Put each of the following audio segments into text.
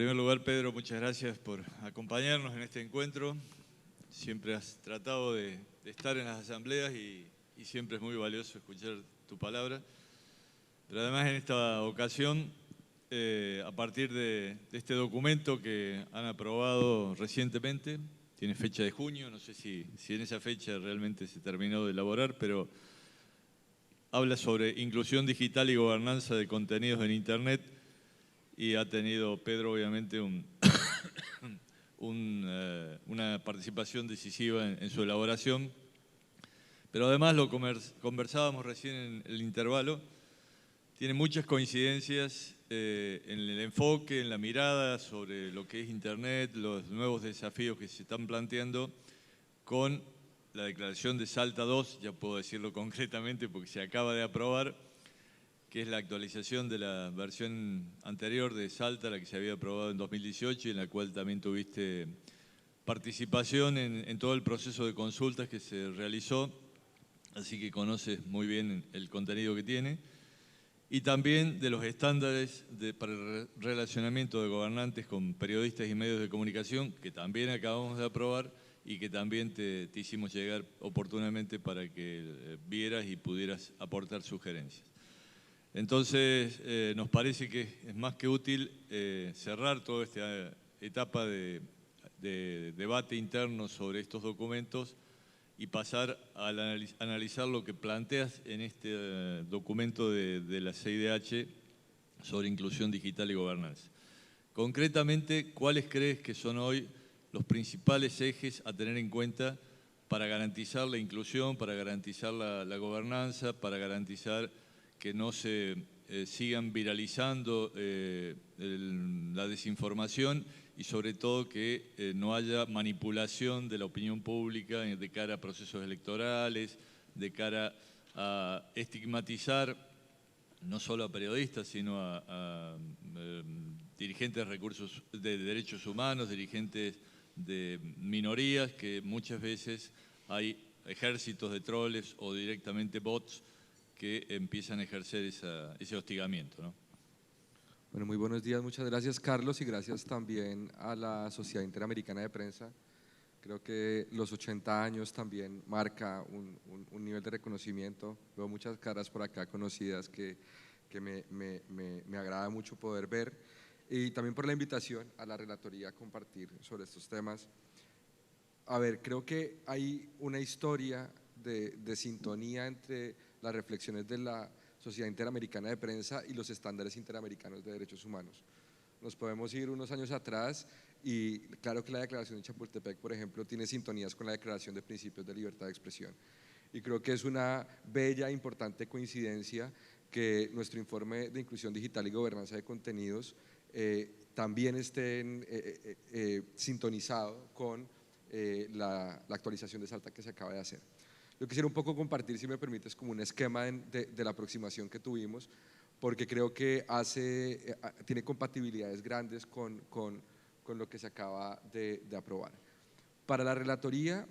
primer lugar, Pedro, muchas gracias por acompañarnos en este encuentro. Siempre has tratado de estar en las asambleas y siempre es muy valioso escuchar tu palabra. Pero además en esta ocasión, a partir de este documento que han aprobado recientemente, tiene fecha de junio, no sé si en esa fecha realmente se terminó de elaborar, pero habla sobre inclusión digital y gobernanza de contenidos en Internet y ha tenido, Pedro, obviamente una participación decisiva en su elaboración. Pero además, lo conversábamos recién en el intervalo, tiene muchas coincidencias en el enfoque, en la mirada sobre lo que es Internet, los nuevos desafíos que se están planteando con la declaración de Salta 2, ya puedo decirlo concretamente porque se acaba de aprobar, que es la actualización de la versión anterior de Salta, la que se había aprobado en 2018 y en la cual también tuviste participación en todo el proceso de consultas que se realizó, así que conoces muy bien el contenido que tiene. Y también de los estándares para el relacionamiento de gobernantes con periodistas y medios de comunicación, que también acabamos de aprobar y que también te hicimos llegar oportunamente para que vieras y pudieras aportar sugerencias. Entonces, nos parece que es más que útil cerrar toda esta etapa de debate interno sobre estos documentos y pasar a analizar lo que planteas en este documento de la CIDH sobre inclusión digital y gobernanza. Concretamente, ¿cuáles crees que son hoy los principales ejes a tener en cuenta para garantizar la inclusión, para garantizar la gobernanza, para garantizar que no se sigan viralizando la desinformación y sobre todo que no haya manipulación de la opinión pública de cara a procesos electorales, de cara a estigmatizar no solo a periodistas, sino a dirigentes de derechos humanos, dirigentes de minorías, que muchas veces hay ejércitos de troles o directamente bots que empiezan a ejercer ese hostigamiento, ¿no? Bueno, muy buenos días, muchas gracias Carlos y gracias también a la Sociedad Interamericana de Prensa. Creo que los 80 años también marca un nivel de reconocimiento. Veo muchas caras por acá conocidas que me agrada mucho poder ver, y también por la invitación a la relatoría a compartir sobre estos temas. A ver, creo que hay una historia de sintonía entre las reflexiones de la Sociedad Interamericana de Prensa y los estándares interamericanos de derechos humanos. Nos podemos ir unos años atrás y claro que la Declaración de Chapultepec, por ejemplo, tiene sintonías con la Declaración de Principios de Libertad de Expresión. Y creo que es una bella e importante coincidencia que nuestro informe de inclusión digital y gobernanza de contenidos también esté sintonizado con la actualización de Salta que se acaba de hacer. Yo quisiera un poco compartir, si me permites, como un esquema de la aproximación que tuvimos, porque creo que tiene compatibilidades grandes con lo que se acaba de aprobar. Para la relatoría,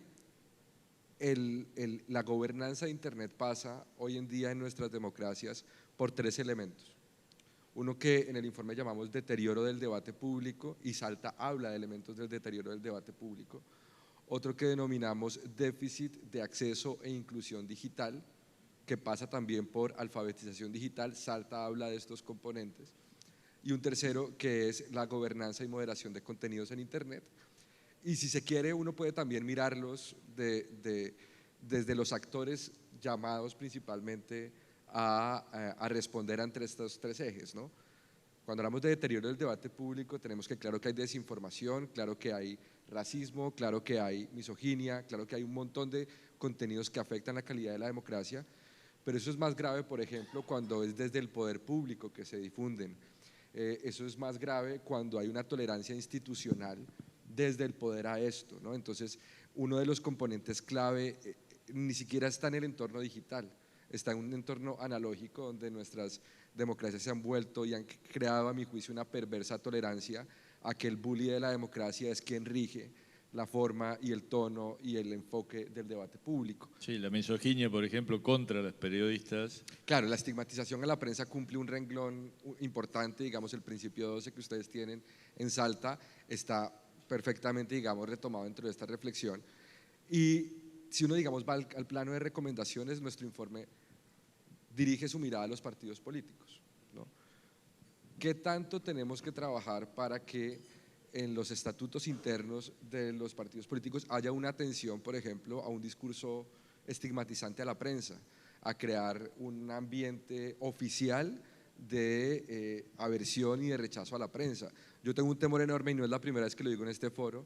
la gobernanza de Internet pasa hoy en día en nuestras democracias por tres elementos. Uno que en el informe llamamos deterioro del debate público, y Salta habla de elementos del deterioro del debate público. Otro que denominamos déficit de acceso e inclusión digital, que pasa también por alfabetización digital. Salta habla de estos componentes. Y un tercero que es la gobernanza y moderación de contenidos en Internet. Y si se quiere, uno puede también mirarlos desde los actores llamados principalmente a responder ante estos tres ejes, ¿no? Cuando hablamos de deterioro del debate público, tenemos que claro que hay desinformación, claro que hay racismo, claro que hay misoginia, claro que hay un montón de contenidos que afectan la calidad de la democracia, pero eso es más grave, por ejemplo, cuando es desde el poder público que se difunden. Eso es más grave cuando hay una tolerancia institucional desde el poder a esto, ¿no? Entonces, uno de los componentes clave ni siquiera está en el entorno digital, está en un entorno analógico donde nuestras democracias se han vuelto y han creado, a mi juicio, una perversa tolerancia a que el bully de la democracia es quien rige la forma y el tono y el enfoque del debate público. Sí, la misoginia, por ejemplo, contra los periodistas. Claro, la estigmatización a la prensa cumple un renglón importante, digamos, el principio 12 que ustedes tienen en Salta está perfectamente, digamos, retomado dentro de esta reflexión. Y si uno, digamos, va al plano de recomendaciones, nuestro informe dirige su mirada a los partidos políticos, ¿no? ¿Qué tanto tenemos que trabajar para que en los estatutos internos de los partidos políticos haya una atención, por ejemplo, a un discurso estigmatizante a la prensa, a crear un ambiente oficial de aversión y de rechazo a la prensa? Yo tengo un temor enorme, y no es la primera vez que lo digo en este foro,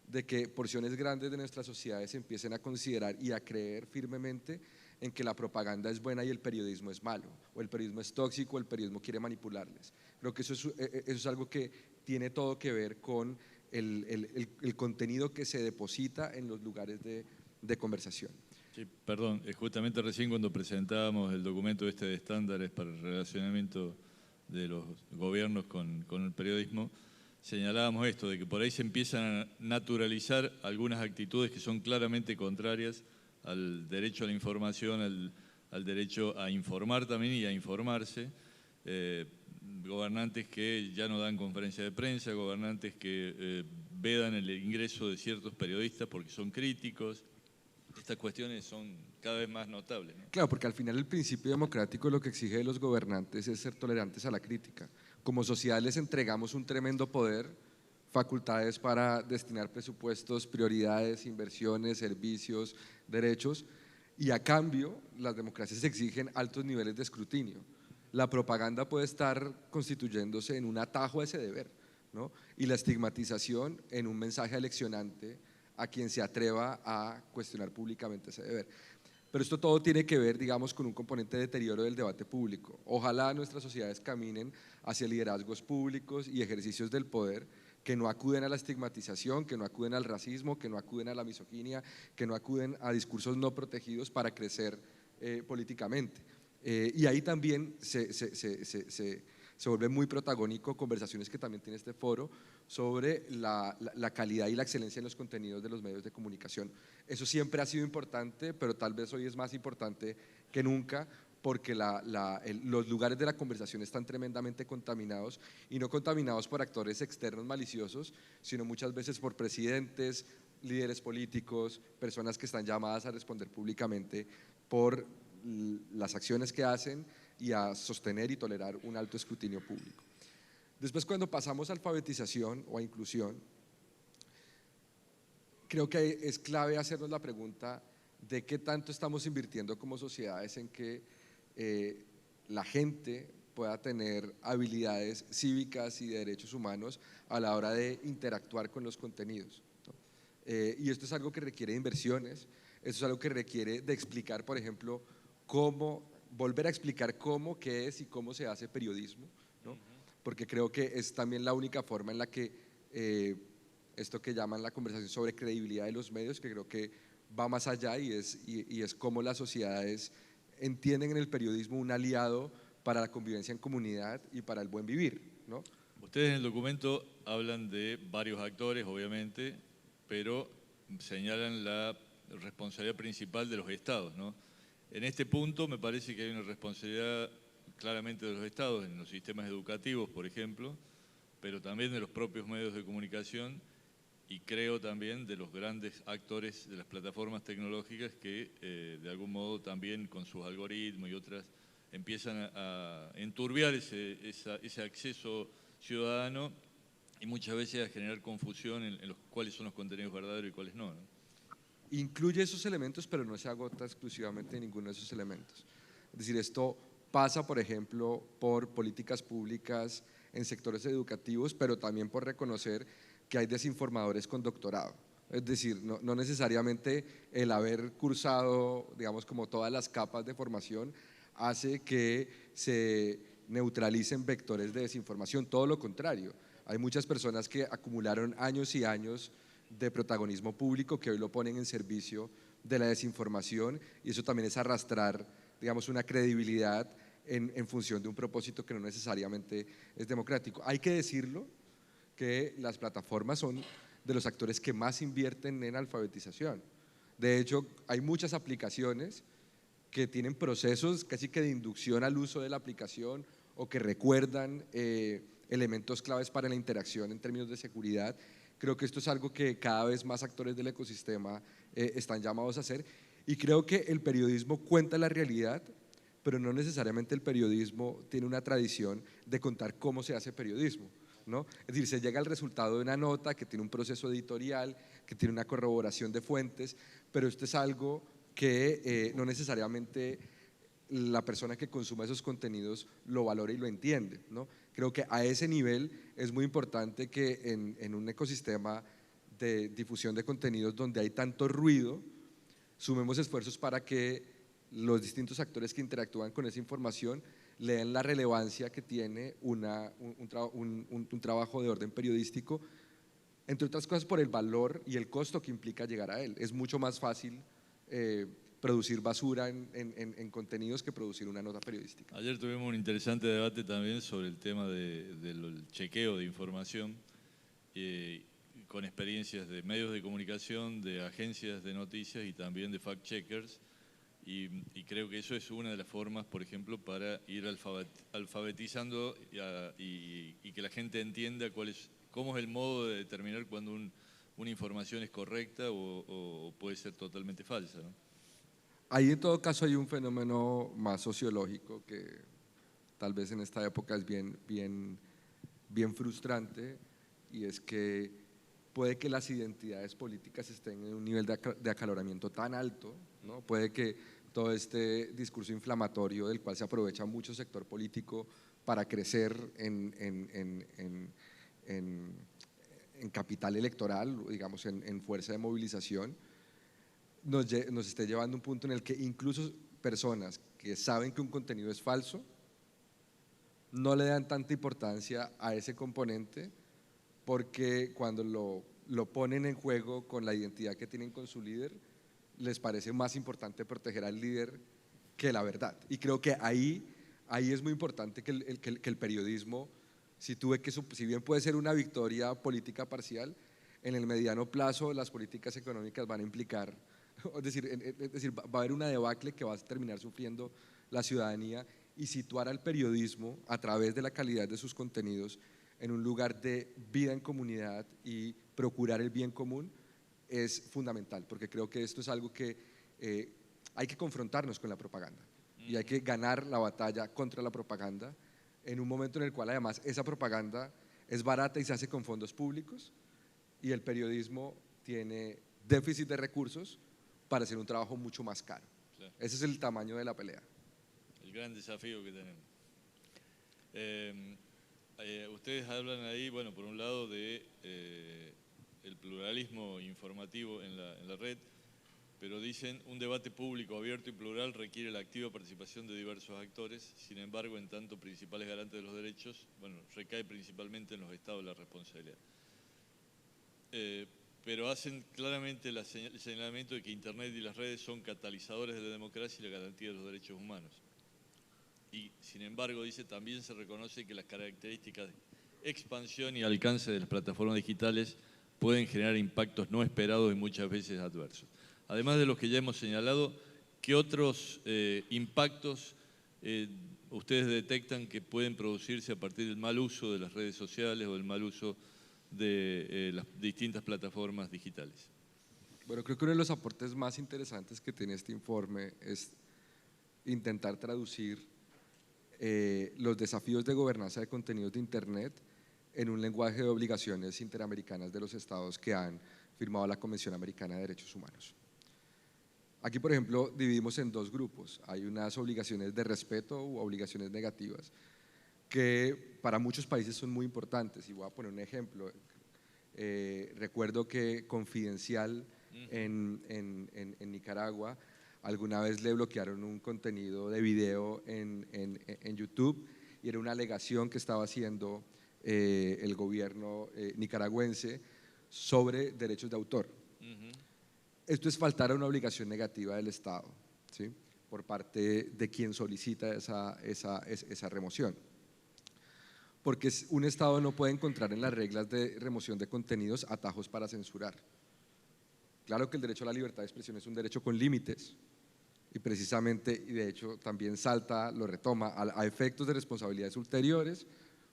de que porciones grandes de nuestras sociedades empiecen a considerar y a creer firmemente en que la propaganda es buena y el periodismo es malo, o el periodismo es tóxico, o el periodismo quiere manipularles. Creo que eso es algo que tiene todo que ver con el contenido que se deposita en los lugares de conversación. Sí, perdón, justamente recién cuando presentábamos el documento de estándares para el relacionamiento de los gobiernos con el periodismo, señalábamos esto, de que por ahí se empiezan a naturalizar algunas actitudes que son claramente contrarias al derecho a la información, al derecho a informar también y a informarse. Gobernantes que ya no dan conferencia de prensa, gobernantes que vedan el ingreso de ciertos periodistas porque son críticos. Estas cuestiones son cada vez más notables, ¿no? Claro, porque al final el principio democrático lo que exige de los gobernantes es ser tolerantes a la crítica. Como sociedad les entregamos un tremendo poder, facultades para destinar presupuestos, prioridades, inversiones, servicios, derechos, y a cambio las democracias exigen altos niveles de escrutinio. La propaganda puede estar constituyéndose en un atajo a ese deber, ¿no? Y la estigmatización en un mensaje aleccionante a quien se atreva a cuestionar públicamente ese deber. Pero esto todo tiene que ver, digamos, con un componente de deterioro del debate público. Ojalá nuestras sociedades caminen hacia liderazgos públicos y ejercicios del poder que no acuden a la estigmatización, que no acuden al racismo, que no acuden a la misoginia, que no acuden a discursos no protegidos para crecer políticamente. Y ahí también se vuelve muy protagónico conversaciones que también tiene este foro sobre la calidad y la excelencia en los contenidos de los medios de comunicación. Eso siempre ha sido importante, pero tal vez hoy es más importante que nunca, porque los lugares de la conversación están tremendamente contaminados, y no contaminados por actores externos maliciosos, sino muchas veces por presidentes, líderes políticos, personas que están llamadas a responder públicamente por las acciones que hacen y a sostener y tolerar un alto escrutinio público. Después, cuando pasamos a alfabetización o a inclusión, creo que es clave hacernos la pregunta de qué tanto estamos invirtiendo como sociedades en que la gente pueda tener habilidades cívicas y de derechos humanos a la hora de interactuar con los contenidos, ¿no? Y esto es algo que requiere inversiones, esto es algo que requiere de explicar, por ejemplo, volver a explicar qué es y cómo se hace periodismo, ¿no? Porque creo que es también la única forma en la que esto que llaman la conversación sobre credibilidad de los medios, que creo que va más allá, y es cómo las sociedades entienden en el periodismo un aliado para la convivencia en comunidad y para el buen vivir, ¿no? Ustedes en el documento hablan de varios actores, obviamente, pero señalan la responsabilidad principal de los estados, ¿no? En este punto me parece que hay una responsabilidad claramente de los estados en los sistemas educativos, por ejemplo, pero también de los propios medios de comunicación, y creo también de los grandes actores de las plataformas tecnológicas que de algún modo también con sus algoritmos y otras empiezan a enturbiar ese acceso ciudadano y muchas veces a generar confusión en los cuáles son los contenidos verdaderos y cuáles no, ¿no? Incluye esos elementos, pero no se agota exclusivamente en ninguno de esos elementos. Es decir, esto pasa, por ejemplo, por políticas públicas en sectores educativos, pero también por reconocer que hay desinformadores con doctorado. Es decir, no necesariamente el haber cursado, digamos, como todas las capas de formación hace que se neutralicen vectores de desinformación, todo lo contrario. Hay muchas personas que acumularon años y años de protagonismo público que hoy lo ponen en servicio de la desinformación, y eso también es arrastrar, digamos, una credibilidad en función de un propósito que no necesariamente es democrático. Hay que decirlo, que las plataformas son de los actores que más invierten en alfabetización. De hecho, hay muchas aplicaciones que tienen procesos casi que de inducción al uso de la aplicación o que recuerdan elementos claves para la interacción en términos de seguridad. Creo que esto es algo que cada vez más actores del ecosistema están llamados a hacer, y creo que el periodismo cuenta la realidad, pero no necesariamente el periodismo tiene una tradición de contar cómo se hace periodismo, ¿no? Es decir, se llega al resultado de una nota que tiene un proceso editorial, que tiene una corroboración de fuentes, pero esto es algo que no necesariamente la persona que consuma esos contenidos lo valora y lo entiende, ¿no? Creo que a ese nivel es muy importante que en un ecosistema de difusión de contenidos donde hay tanto ruido, sumemos esfuerzos para que los distintos actores que interactúan con esa información le den la relevancia que tiene un trabajo de orden periodístico, entre otras cosas por el valor y el costo que implica llegar a él. Es mucho más fácil producir basura en contenidos que producir una nota periodística. Ayer tuvimos un interesante debate también sobre el tema del chequeo de información, con experiencias de medios de comunicación, de agencias de noticias y también de fact-checkers, y creo que eso es una de las formas, por ejemplo, para ir alfabetizando y que la gente entienda cómo es el modo de determinar cuando una información es correcta o puede ser totalmente falsa, ¿no? Ahí en todo caso hay un fenómeno más sociológico que tal vez en esta época es bien frustrante, y es que puede que las identidades políticas estén en un nivel de acaloramiento tan alto, ¿no? Puede que todo este discurso inflamatorio del cual se aprovecha mucho sector político para crecer en capital electoral, digamos en fuerza de movilización, nos esté llevando a un punto en el que incluso personas que saben que un contenido es falso no le dan tanta importancia a ese componente, porque cuando lo ponen en juego con la identidad que tienen con su líder, les parece más importante proteger al líder que la verdad. Y creo que ahí es muy importante que el periodismo sitúe que si bien puede ser una victoria política parcial, en el mediano plazo las políticas económicas van a implicar, es decir, va a haber una debacle que va a terminar sufriendo la ciudadanía, y situar al periodismo a través de la calidad de sus contenidos en un lugar de vida en comunidad y procurar el bien común es fundamental, porque creo que esto es algo que hay que confrontarnos con la propaganda y hay que ganar la batalla contra la propaganda en un momento en el cual además esa propaganda es barata y se hace con fondos públicos, y el periodismo tiene déficit de recursos para hacer un trabajo mucho más caro. Claro. Ese es el tamaño de la pelea. El gran desafío que tenemos. Ustedes hablan ahí, bueno, por un lado de el pluralismo informativo en la red, pero dicen un debate público abierto y plural requiere la activa participación de diversos actores. Sin embargo, en tanto principales garantes de los derechos, bueno, recae principalmente en los estados la responsabilidad. Pero hacen claramente el señalamiento de que Internet y las redes son catalizadores de la democracia y la garantía de los derechos humanos. Y sin embargo, dice, también se reconoce que las características de expansión y alcance de las plataformas digitales pueden generar impactos no esperados y muchas veces adversos. Además de los que ya hemos señalado, ¿qué otros impactos ustedes detectan que pueden producirse a partir del mal uso de las redes sociales o del mal uso de las distintas plataformas digitales? Bueno, creo que uno de los aportes más interesantes que tiene este informe es intentar traducir los desafíos de gobernanza de contenidos de Internet en un lenguaje de obligaciones interamericanas de los estados que han firmado la Convención Americana de Derechos Humanos. Aquí, por ejemplo, dividimos en dos grupos. Hay unas obligaciones de respeto u obligaciones negativas que para muchos países son muy importantes, y voy a poner un ejemplo. Recuerdo que Confidencial en Nicaragua alguna vez le bloquearon un contenido de video en YouTube, y era una alegación que estaba haciendo el gobierno nicaragüense sobre derechos de autor. Esto es faltar a una obligación negativa del Estado, ¿sí?, por parte de quien solicita esa remoción. porque un Estado no puede encontrar en las reglas de remoción de contenidos atajos para censurar. Claro que el derecho a la libertad de expresión es un derecho con límites y precisamente, y de hecho también Salta lo retoma, a efectos de responsabilidades ulteriores,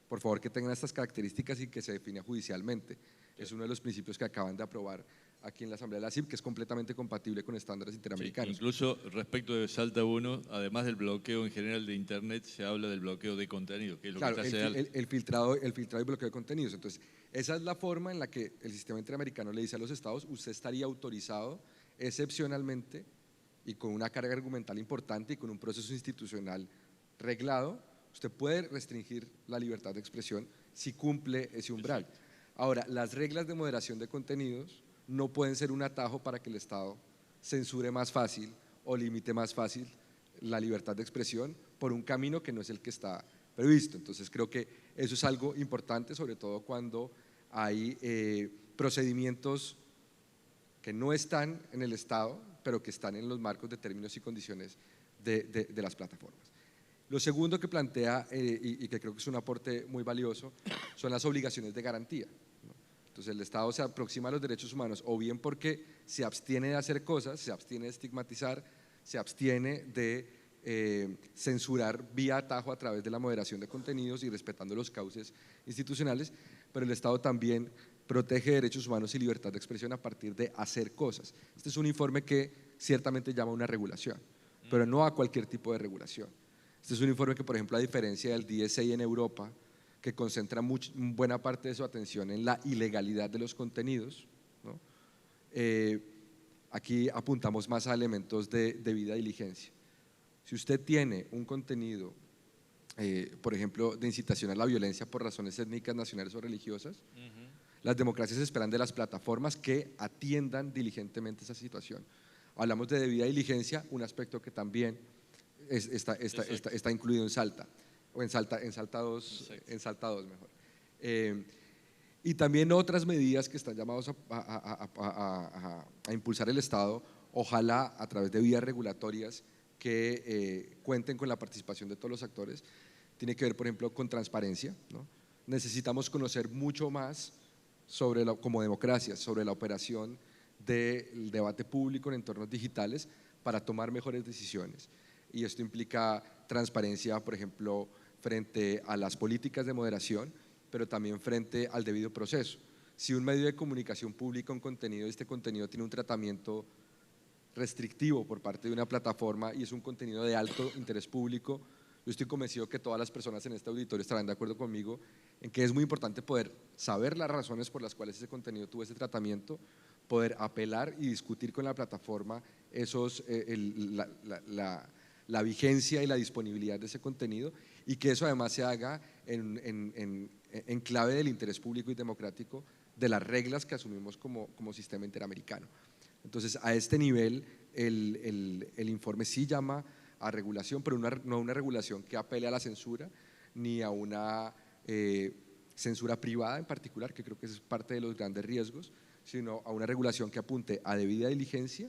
por favor que tengan estas características y que se define judicialmente. Es uno de los principios que acaban de aprobar aquí en la Asamblea de la CIP, que es completamente compatible con estándares interamericanos. Sí, incluso respecto de Salta 1, además del bloqueo en general de Internet, se habla del bloqueo de contenido, que es lo claro, que está el filtrado y bloqueo de contenidos. Entonces, esa es la forma en la que el sistema interamericano le dice a los estados, usted estaría autorizado excepcionalmente y con una carga argumental importante y con un proceso institucional reglado, usted puede restringir la libertad de expresión si cumple ese umbral. Ahora, las reglas de moderación de contenidos no pueden ser un atajo para que el Estado censure más fácil o limite más fácil la libertad de expresión por un camino que no es el que está previsto. Entonces creo que eso es algo importante, sobre todo cuando hay procedimientos que no están en el Estado, pero que están en los marcos de términos y condiciones de las plataformas. Lo segundo que plantea, y que creo que es un aporte muy valioso, son las obligaciones de garantía. Entonces el Estado se aproxima a los derechos humanos o bien porque se abstiene de hacer cosas, se abstiene de estigmatizar, se abstiene de censurar vía atajo a través de la moderación de contenidos y respetando los cauces institucionales, pero el Estado también protege derechos humanos y libertad de expresión a partir de hacer cosas. Este es un informe que ciertamente llama a una regulación, pero no a cualquier tipo de regulación. Este es un informe que, por ejemplo, a diferencia del DSA en Europa, que concentra buena parte de su atención en la ilegalidad de los contenidos, ¿no? Aquí apuntamos más a elementos de debida diligencia. Si usted tiene un contenido, por ejemplo, de incitación a la violencia por razones étnicas, nacionales o religiosas, las democracias esperan de las plataformas que atiendan diligentemente esa situación. Hablamos de debida diligencia, un aspecto que también está incluido en Salta, o en Salta 2 mejor. Y también otras medidas que están llamados a impulsar el Estado, ojalá a través de vías regulatorias que cuenten con la participación de todos los actores, tiene que ver, por ejemplo, con transparencia, ¿no? Necesitamos conocer mucho más como democracia, sobre la operación del debate público en entornos digitales para tomar mejores decisiones. Y esto implica transparencia, por ejemplo, frente a las políticas de moderación, pero también frente al debido proceso. Si un medio de comunicación publica un contenido y este contenido tiene un tratamiento restrictivo por parte de una plataforma y es un contenido de alto interés público, yo estoy convencido que todas las personas en este auditorio estarán de acuerdo conmigo en que es muy importante poder saber las razones por las cuales ese contenido tuvo ese tratamiento, poder apelar y discutir con la plataforma la vigencia y la disponibilidad de ese contenido y que eso además se haga en clave del interés público y democrático de las reglas que asumimos como sistema interamericano. Entonces, a este nivel el informe sí llama a regulación, pero no a una regulación que apele a la censura ni a una censura privada en particular, que creo que es parte de los grandes riesgos, sino a una regulación que apunte a debida diligencia,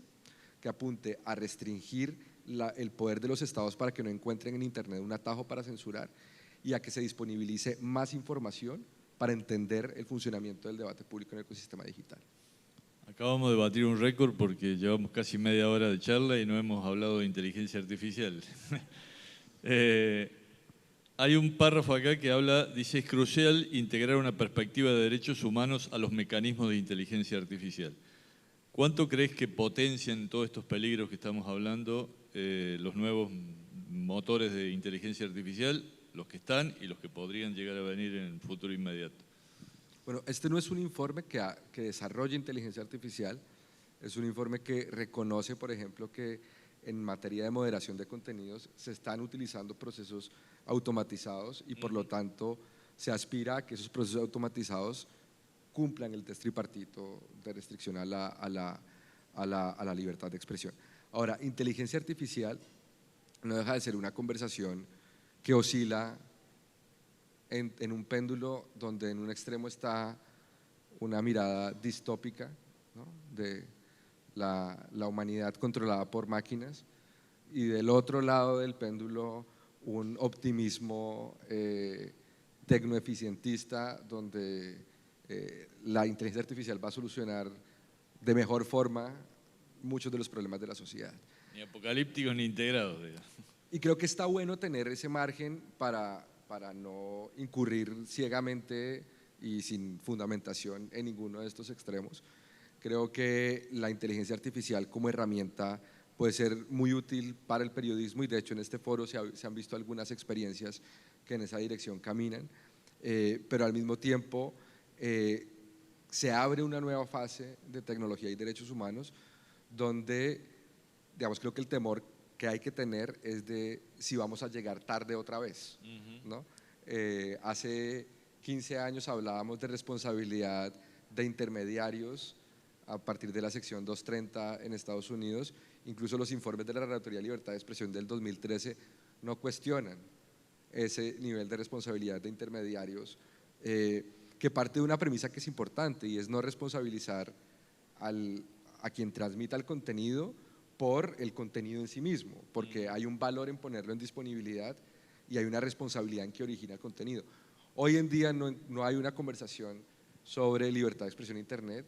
que apunte a restringir el poder de los estados para que no encuentren en Internet un atajo para censurar y a que se disponibilice más información para entender el funcionamiento del debate público en el ecosistema digital. Acabamos de batir un récord porque llevamos casi media hora de charla y no hemos hablado de inteligencia artificial. Hay un párrafo acá que dice: es crucial integrar una perspectiva de derechos humanos a los mecanismos de inteligencia artificial. ¿Cuánto crees que potencian todos estos peligros que estamos hablando los nuevos motores de inteligencia artificial, los que están y los que podrían llegar a venir en el futuro inmediato? Bueno, este no es un informe que desarrolle inteligencia artificial, es un informe que reconoce, por ejemplo, que en materia de moderación de contenidos se están utilizando procesos automatizados y por lo tanto se aspira a que esos procesos automatizados cumplan el test tripartito de restricción a la libertad de expresión. Ahora, inteligencia artificial no deja de ser una conversación que oscila en un péndulo donde en un extremo está una mirada distópica, ¿no?, de la humanidad controlada por máquinas, y del otro lado del péndulo un optimismo tecnoeficientista donde la inteligencia artificial va a solucionar de mejor forma muchos de los problemas de la sociedad. Ni apocalípticos ni integrados, digamos. Y creo que está bueno tener ese margen para no incurrir ciegamente y sin fundamentación en ninguno de estos extremos. Creo que la inteligencia artificial como herramienta puede ser muy útil para el periodismo y de hecho en este foro se han visto algunas experiencias que en esa dirección caminan, pero al mismo tiempo se abre una nueva fase de tecnología y derechos humanos donde, digamos, creo que el temor que hay que tener es de si vamos a llegar tarde otra vez, ¿no? Hace 15 años hablábamos de responsabilidad de intermediarios a partir de la sección 230 en Estados Unidos. Incluso los informes de la Relatoría de Libertad de Expresión del 2013 no cuestionan ese nivel de responsabilidad de intermediarios, que parte de una premisa que es importante y es no responsabilizar a quien transmita el contenido por el contenido en sí mismo, porque hay un valor en ponerlo en disponibilidad y hay una responsabilidad en que origina el contenido. Hoy en día no hay una conversación sobre libertad de expresión en Internet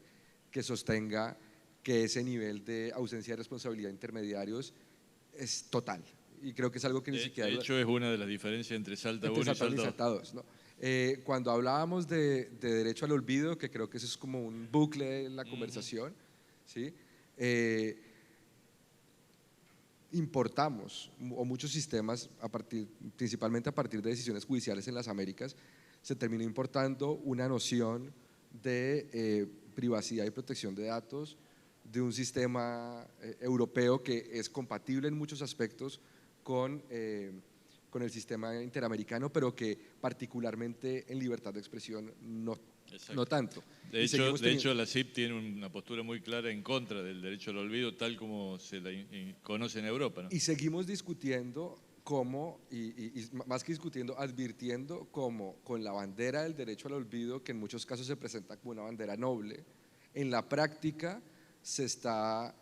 que sostenga que ese nivel de ausencia de responsabilidad de intermediarios es total. Y creo que es algo que ni siquiera… De hecho, es una de las diferencias entre Salta 1 y Salta 2. ¿No? Cuando hablábamos de derecho al olvido, que creo que eso es como un bucle en la conversación, ¿sí? Importamos, o muchos sistemas, principalmente a partir de decisiones judiciales en las Américas, se terminó importando una noción de privacidad y protección de datos de un sistema europeo que es compatible en muchos aspectos con el sistema interamericano, pero que particularmente en libertad de expresión no tanto. De hecho, la CIP tiene una postura muy clara en contra del derecho al olvido, tal como se la conoce en Europa, ¿no? Y seguimos discutiendo cómo, y más que discutiendo, advirtiendo cómo con la bandera del derecho al olvido, que en muchos casos se presenta como una bandera noble, en la práctica se está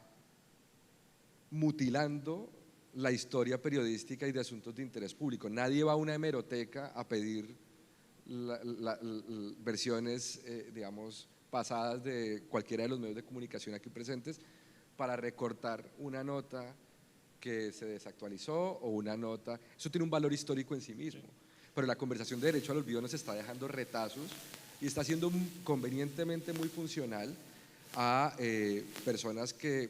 mutilando la historia periodística y de asuntos de interés público. Nadie va a una hemeroteca a pedir versiones, digamos, pasadas de cualquiera de los medios de comunicación aquí presentes para recortar una nota que se desactualizó o una nota. Eso tiene un valor histórico en sí mismo, pero la conversación de derecho al olvido nos está dejando retazos y está siendo convenientemente muy funcional a personas que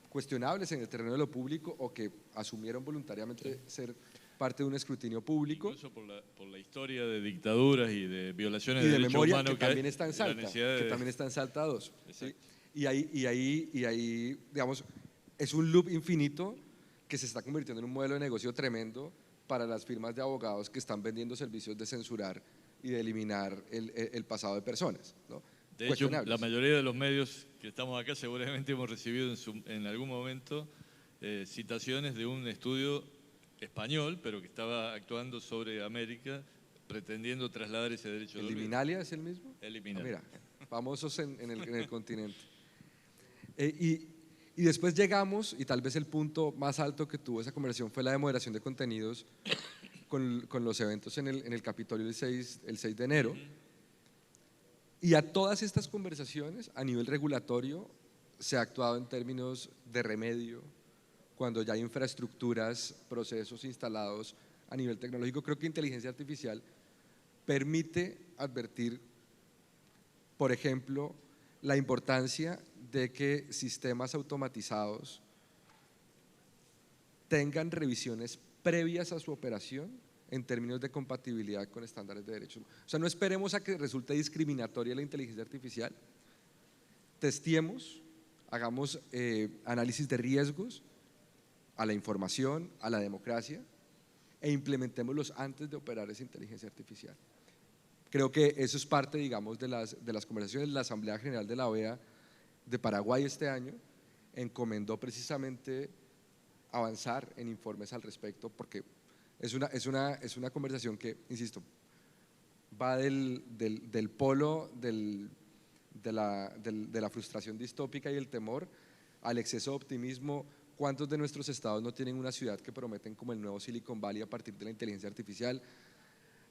cuestionables en el terreno de lo público o que asumieron voluntariamente ser parte de un escrutinio público. Incluso por la historia de dictaduras y de violaciones y de derechos humanos que también está en Salta, que también está en Salta 2. ¿Sí? Y ahí, digamos, es un loop infinito que se está convirtiendo en un modelo de negocio tremendo para las firmas de abogados que están vendiendo servicios de censurar y de eliminar el pasado de personas, ¿no? De hecho, la mayoría de los medios que estamos acá seguramente hemos recibido en algún momento citaciones de un estudio español, pero que estaba actuando sobre América, pretendiendo trasladar ese derecho de olvido. ¿El Liminalia es el mismo? El Liminalia. Mira, famosos en el continente. Y después llegamos, y tal vez el punto más alto que tuvo esa conversación fue la de moderación de contenidos con los eventos en el Capitolio el 6 de enero. Y a todas estas conversaciones a nivel regulatorio se ha actuado en términos de remedio, cuando ya hay infraestructuras, procesos instalados a nivel tecnológico. Creo que inteligencia artificial permite advertir, por ejemplo, la importancia de que sistemas automatizados tengan revisiones previas a su operación en términos de compatibilidad con estándares de derechos. O sea, no esperemos a que resulte discriminatoria la inteligencia artificial, testiemos, hagamos análisis de riesgos a la información, a la democracia e implementémoslos antes de operar esa inteligencia artificial. Creo que eso es parte, digamos, de las conversaciones. La Asamblea General de la OEA de Paraguay este año encomendó precisamente avanzar en informes al respecto, porque es una conversación que, insisto, va del polo de la frustración distópica y el temor al exceso de optimismo. ¿Cuántos de nuestros estados no tienen una ciudad que prometen como el nuevo Silicon Valley a partir de la inteligencia artificial?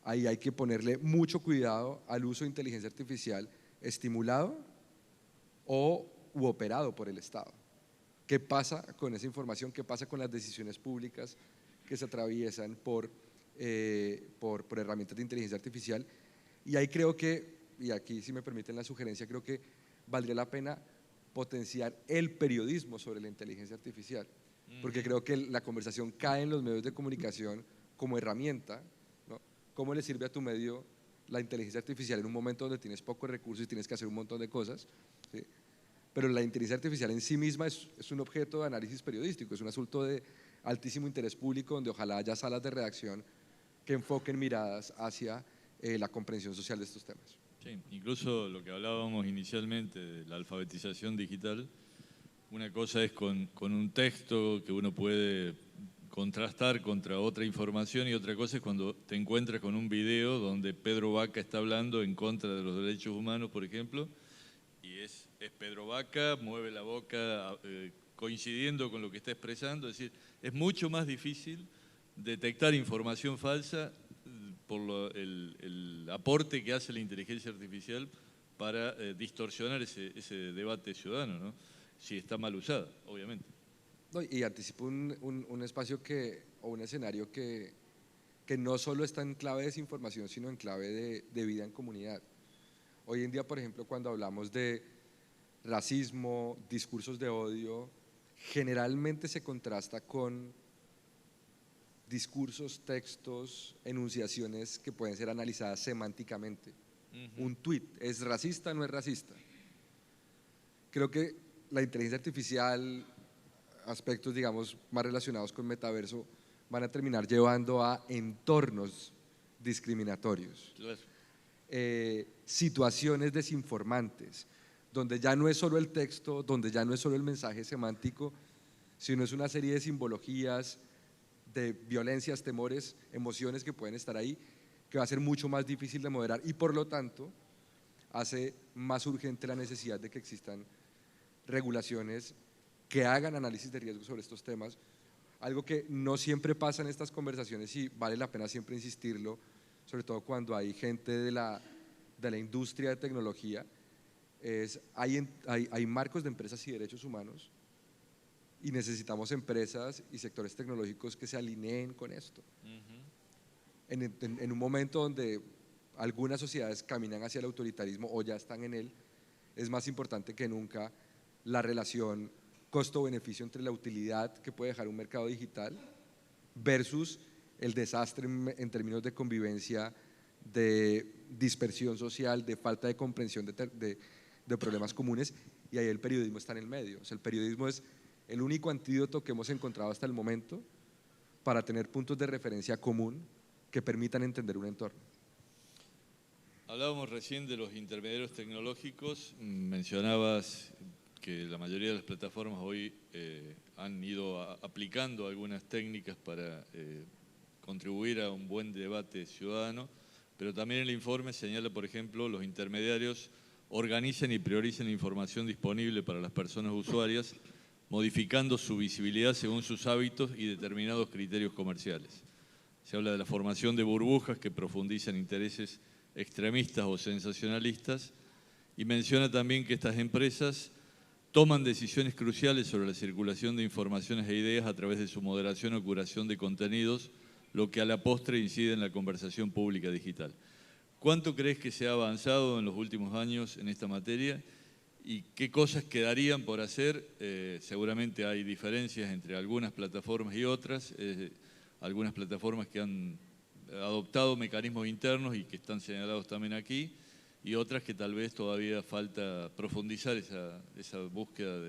ahí hay que ponerle mucho cuidado al uso de inteligencia artificial estimulado u operado por el Estado. ¿Qué pasa con esa información? ¿Qué pasa con las decisiones públicas que se atraviesan por herramientas de inteligencia artificial? Y ahí creo que, y aquí si me permiten la sugerencia, creo que valdría la pena potenciar el periodismo sobre la inteligencia artificial, porque creo que la conversación cae en los medios de comunicación como herramienta, ¿no? ¿Cómo le sirve a tu medio la inteligencia artificial en un momento donde tienes pocos recursos y tienes que hacer un montón de cosas? ¿Sí? Pero la inteligencia artificial en sí misma es un objeto de análisis periodístico, es un asunto de altísimo interés público donde ojalá haya salas de redacción que enfoquen miradas hacia la comprensión social de estos temas. Sí, incluso lo que hablábamos inicialmente de la alfabetización digital, una cosa es con un texto que uno puede contrastar contra otra información y otra cosa es cuando te encuentras con un video donde Pedro Vaca está hablando en contra de los derechos humanos, por ejemplo, y es Pedro Vaca, mueve la boca coincidiendo con lo que está expresando, es decir, es mucho más difícil detectar información falsa por el aporte que hace la inteligencia artificial para distorsionar ese debate ciudadano, ¿no? Si está mal usada, obviamente. No, y anticipo un espacio o un escenario que no solo está en clave de desinformación, sino en clave de vida en comunidad. Hoy en día, por ejemplo, cuando hablamos de racismo, discursos de odio, generalmente se contrasta con discursos, textos, enunciaciones que pueden ser analizadas semánticamente. Un tuit, ¿es racista o no es racista? Creo que la inteligencia artificial, aspectos digamos más relacionados con metaverso, van a terminar llevando a entornos discriminatorios. Claro. Situaciones desinformantes, donde ya no es solo el texto, donde ya no es solo el mensaje semántico, sino es una serie de simbologías, de violencias, temores, emociones que pueden estar ahí, que va a ser mucho más difícil de moderar y por lo tanto hace más urgente la necesidad de que existan regulaciones que hagan análisis de riesgo sobre estos temas, algo que no siempre pasa en estas conversaciones y vale la pena siempre insistirlo, sobre todo cuando hay gente de la industria de tecnología, hay marcos de empresas y derechos humanos y necesitamos empresas y sectores tecnológicos que se alineen con esto. En un momento donde algunas sociedades caminan hacia el autoritarismo o ya están en él, es más importante que nunca la relación costo-beneficio entre la utilidad que puede dejar un mercado digital versus el desastre en términos de convivencia, de dispersión social, de falta de comprensión de problemas comunes, y ahí el periodismo está en el medio. O sea, el periodismo es el único antídoto que hemos encontrado hasta el momento para tener puntos de referencia común que permitan entender un entorno. Hablábamos recién de los intermediarios tecnológicos, mencionabas que la mayoría de las plataformas hoy han ido aplicando algunas técnicas para contribuir a un buen debate ciudadano, pero también el informe señala, por ejemplo, los intermediarios organizan y priorizan la información disponible para las personas usuarias, modificando su visibilidad según sus hábitos y determinados criterios comerciales. Se habla de la formación de burbujas que profundizan intereses extremistas o sensacionalistas y menciona también que estas empresas toman decisiones cruciales sobre la circulación de informaciones e ideas a través de su moderación o curación de contenidos, lo que a la postre incide en la conversación pública digital. ¿Cuánto crees que se ha avanzado en los últimos años en esta materia y qué cosas quedarían por hacer? Seguramente hay diferencias entre algunas plataformas y otras, algunas plataformas que han adoptado mecanismos internos y que están señalados también aquí, y otras que tal vez todavía falta profundizar esa búsqueda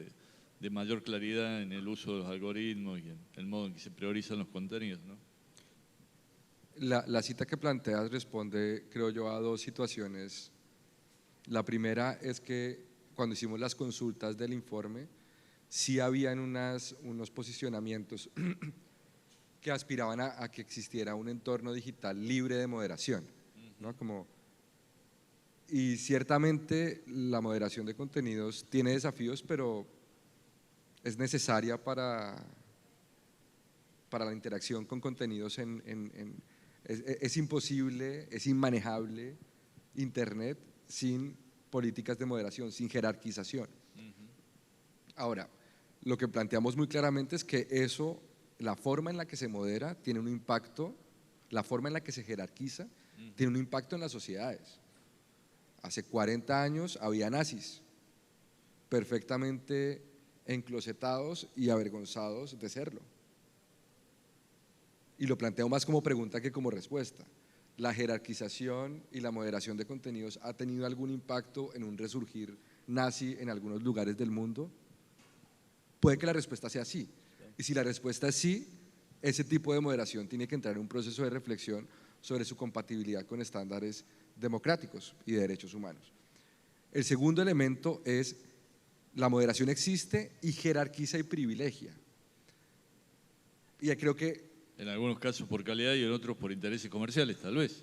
de mayor claridad en el uso de los algoritmos y en el modo en que se priorizan los contenidos, ¿no? La cita que planteas responde, creo yo, a dos situaciones. La primera es que cuando hicimos las consultas del informe, sí habían unos posicionamientos que aspiraban a que existiera un entorno digital libre de moderación, ¿no? Y ciertamente la moderación de contenidos tiene desafíos, pero es necesaria para la interacción con contenidos en Es imposible, es inmanejable Internet sin políticas de moderación, sin jerarquización. Ahora, lo que planteamos muy claramente es que eso, la forma en la que se modera tiene un impacto, la forma en la que se jerarquiza tiene un impacto en las sociedades. Hace 40 años había nazis perfectamente enclosetados y avergonzados de serlo. Y lo planteo más como pregunta que como respuesta. ¿La jerarquización y la moderación de contenidos ha tenido algún impacto en un resurgir nazi en algunos lugares del mundo? Puede que la respuesta sea sí. Y si la respuesta es sí, ese tipo de moderación tiene que entrar en un proceso de reflexión sobre su compatibilidad con estándares democráticos y de derechos humanos. El segundo elemento es: la moderación existe y jerarquiza y privilegia. Y creo que en algunos casos por calidad y en otros por intereses comerciales, tal vez.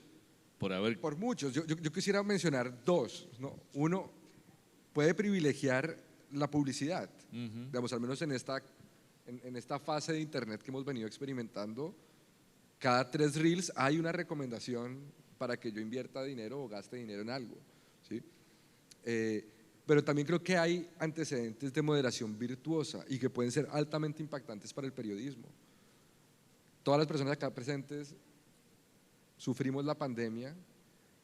Por muchos. Yo quisiera mencionar dos, ¿no? Uno, puede privilegiar la publicidad. Digamos, al menos en esta fase de Internet que hemos venido experimentando, cada 3 reels hay una recomendación para que yo invierta dinero o gaste dinero en algo, ¿sí? Pero también creo que hay antecedentes de moderación virtuosa y que pueden ser altamente impactantes para el periodismo. Todas las personas acá presentes sufrimos la pandemia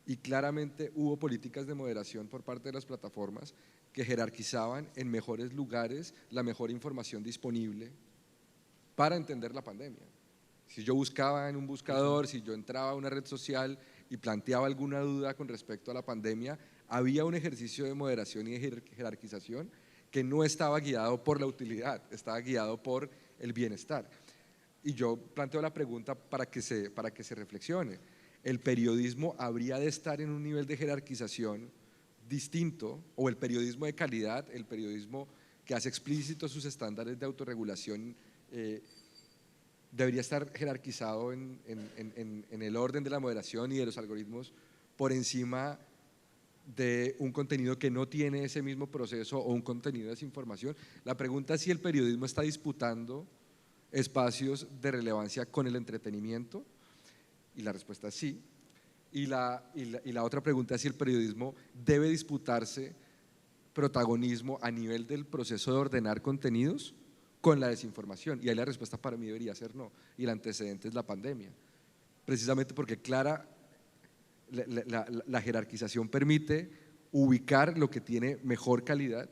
y claramente hubo políticas de moderación por parte de las plataformas que jerarquizaban en mejores lugares la mejor información disponible para entender la pandemia. Si yo buscaba en un buscador, si yo entraba a una red social y planteaba alguna duda con respecto a la pandemia, había un ejercicio de moderación y de jerarquización que no estaba guiado por la utilidad, estaba guiado por el bienestar. Y yo planteo la pregunta para que se reflexione. ¿El periodismo habría de estar en un nivel de jerarquización distinto, o el periodismo de calidad, el periodismo que hace explícitos sus estándares de autorregulación, debería estar jerarquizado en el orden de la moderación y de los algoritmos por encima de un contenido que no tiene ese mismo proceso o un contenido de desinformación? La pregunta es si el periodismo está disputando espacios de relevancia con el entretenimiento, y la respuesta es sí. Y la otra pregunta es si el periodismo debe disputarse protagonismo a nivel del proceso de ordenar contenidos con la desinformación, y ahí la respuesta para mí debería ser no, y el antecedente es la pandemia, precisamente porque la jerarquización permite ubicar lo que tiene mejor calidad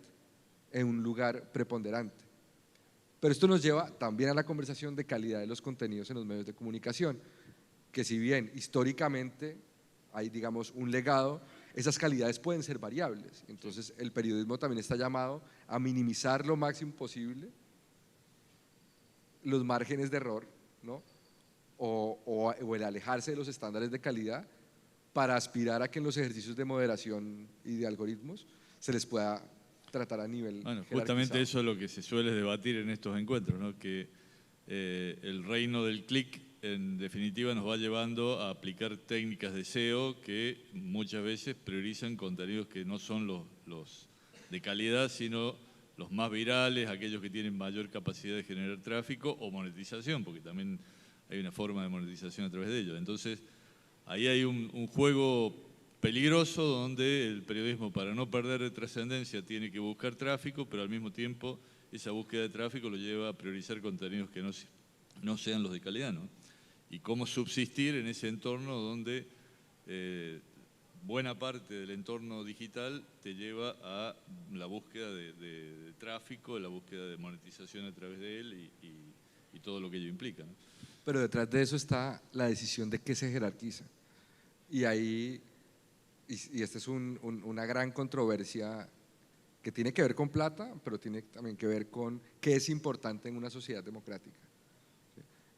en un lugar preponderante. Pero esto nos lleva también a la conversación de calidad de los contenidos en los medios de comunicación, que si bien históricamente hay, digamos, un legado, esas calidades pueden ser variables. Entonces el periodismo también está llamado a minimizar lo máximo posible los márgenes de error, ¿no? o el alejarse de los estándares de calidad para aspirar a que en los ejercicios de moderación y de algoritmos se les pueda tratar a nivel justamente eso es lo que se suele debatir en estos encuentros, ¿no? Que el reino del clic en definitiva nos va llevando a aplicar técnicas de SEO que muchas veces priorizan contenidos que no son los de calidad, sino los más virales, aquellos que tienen mayor capacidad de generar tráfico o monetización, porque también hay una forma de monetización a través de ellos. Entonces, ahí hay un juego peligroso donde el periodismo, para no perder de trascendencia, tiene que buscar tráfico, pero al mismo tiempo esa búsqueda de tráfico lo lleva a priorizar contenidos que no sean los de calidad, ¿no? Y cómo subsistir en ese entorno donde buena parte del entorno digital te lleva a la búsqueda de tráfico, la búsqueda de monetización a través de él y todo lo que ello implica, ¿no? Pero detrás de eso está la decisión de qué se jerarquiza. Y ahí, y esta es una gran controversia que tiene que ver con plata, pero tiene también que ver con qué es importante en una sociedad democrática.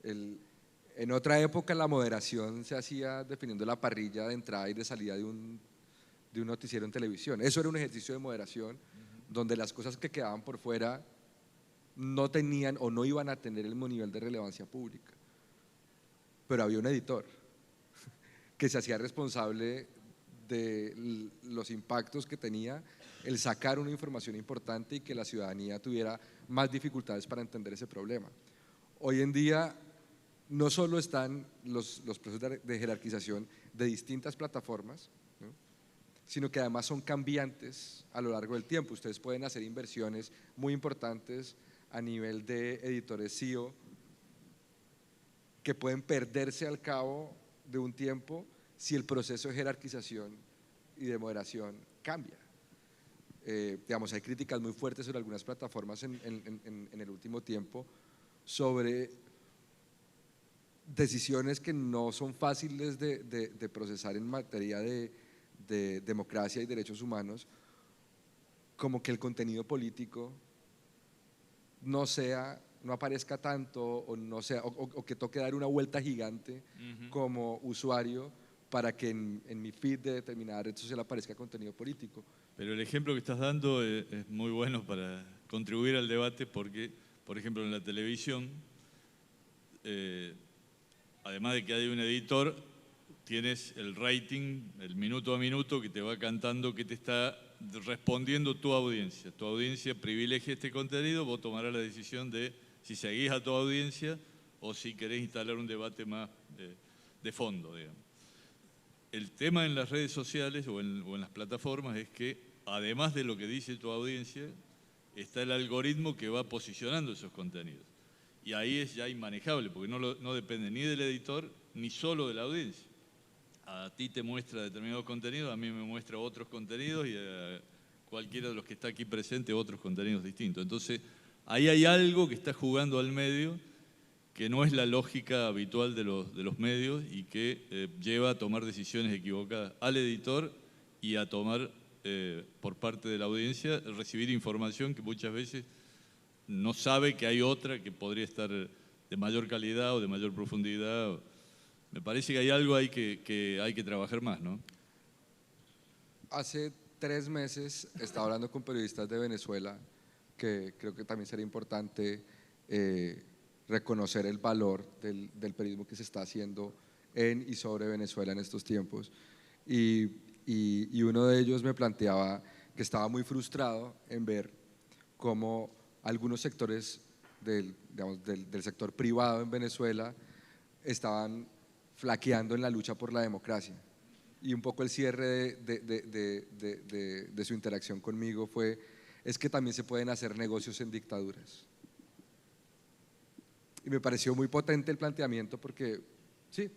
En otra época la moderación se hacía definiendo la parrilla de entrada y de salida de un noticiero en televisión. Eso era un ejercicio de moderación donde las cosas que quedaban por fuera no tenían o no iban a tener el mismo nivel de relevancia pública. Pero había un editor que se hacía responsable de los impactos que tenía el sacar una información importante y que la ciudadanía tuviera más dificultades para entender ese problema. Hoy en día no solo están los procesos de jerarquización de distintas plataformas, ¿no?, sino que además son cambiantes a lo largo del tiempo. Ustedes pueden hacer inversiones muy importantes a nivel de editores SEO que pueden perderse al cabo de un tiempo si el proceso de jerarquización y de moderación cambia. Digamos, hay críticas muy fuertes sobre algunas plataformas en el último tiempo sobre decisiones que no son fáciles de procesar en materia de democracia y derechos humanos, como que el contenido político no aparezca tanto o que toque dar una vuelta gigante como usuario para que en mi feed de determinada red social aparezca contenido político. Pero el ejemplo que estás dando es muy bueno para contribuir al debate porque, por ejemplo, en la televisión, además de que hay un editor, tienes el rating, el minuto a minuto que te va cantando, que te está respondiendo tu audiencia. Tu audiencia privilegia este contenido, vos tomarás la decisión de si seguís a tu audiencia o si querés instalar un debate más de fondo, digamos. El tema en las redes sociales o en las plataformas es que, además de lo que dice tu audiencia, está el algoritmo que va posicionando esos contenidos. Y ahí es ya inmanejable, porque no depende ni del editor ni solo de la audiencia. A ti te muestra determinados contenidos, a mí me muestra otros contenidos y a cualquiera de los que está aquí presente otros contenidos distintos. Entonces, ahí hay algo que está jugando al medio que no es la lógica habitual de los medios y que lleva a tomar decisiones equivocadas al editor y a tomar por parte de la audiencia, recibir información que muchas veces no sabe que hay otra que podría estar de mayor calidad o de mayor profundidad. Me parece que hay algo ahí que hay que trabajar más, ¿no? Hace 3 meses estaba hablando con periodistas de Venezuela, que creo que también sería importante reconocer el valor del periodismo que se está haciendo en y sobre Venezuela en estos tiempos. Y uno de ellos me planteaba que estaba muy frustrado en ver cómo algunos sectores del sector privado en Venezuela estaban flaqueando en la lucha por la democracia. Y un poco el cierre de su interacción conmigo es que también se pueden hacer negocios en dictaduras. Y me pareció muy potente el planteamiento porque sí,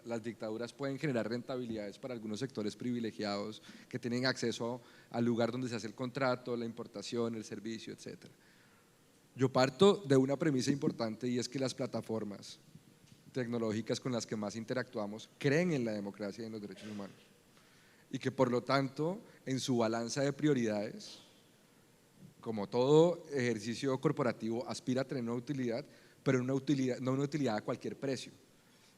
las dictaduras pueden generar rentabilidades para algunos sectores privilegiados que tienen acceso al lugar donde se hace el contrato, la importación, el servicio, etc. Yo parto de una premisa importante y es que las plataformas tecnológicas con las que más interactuamos creen en la democracia y en los derechos humanos y que por lo tanto en su balanza de prioridades, como todo ejercicio corporativo, aspira a tener una utilidad, pero no una utilidad a cualquier precio.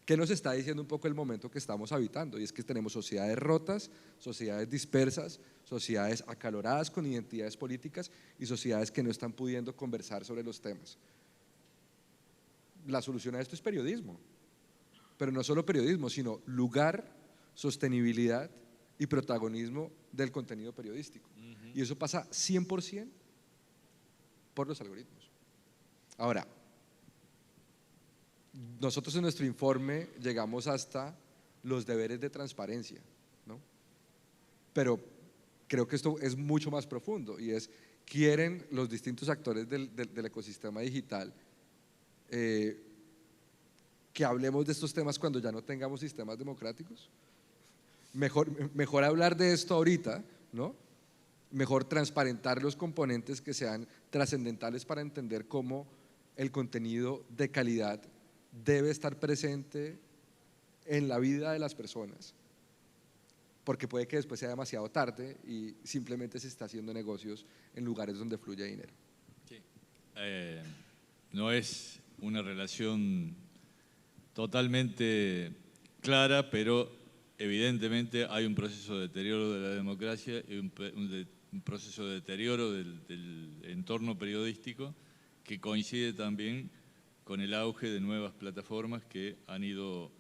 ¿Qué nos está diciendo un poco el momento que estamos habitando? Y es que tenemos sociedades rotas, sociedades dispersas, sociedades acaloradas con identidades políticas y sociedades que no están pudiendo conversar sobre los temas. La solución a esto es periodismo, pero no solo periodismo, sino lugar, sostenibilidad y protagonismo del contenido periodístico. Y eso pasa 100% por los algoritmos. Ahora, nosotros en nuestro informe llegamos hasta los deberes de transparencia, ¿no? Pero creo que esto es mucho más profundo y ¿quieren los distintos actores del ecosistema digital que hablemos de estos temas cuando ya no tengamos sistemas democráticos? Mejor hablar de esto ahorita, ¿no? Mejor transparentar los componentes que sean trascendentales para entender cómo el contenido de calidad debe estar presente en la vida de las personas, porque puede que después sea demasiado tarde y simplemente se está haciendo negocios en lugares donde fluye dinero. Sí. No es una relación totalmente clara, pero evidentemente hay un proceso de deterioro de la democracia y un proceso de deterioro del entorno periodístico que coincide también con el auge de nuevas plataformas que han ido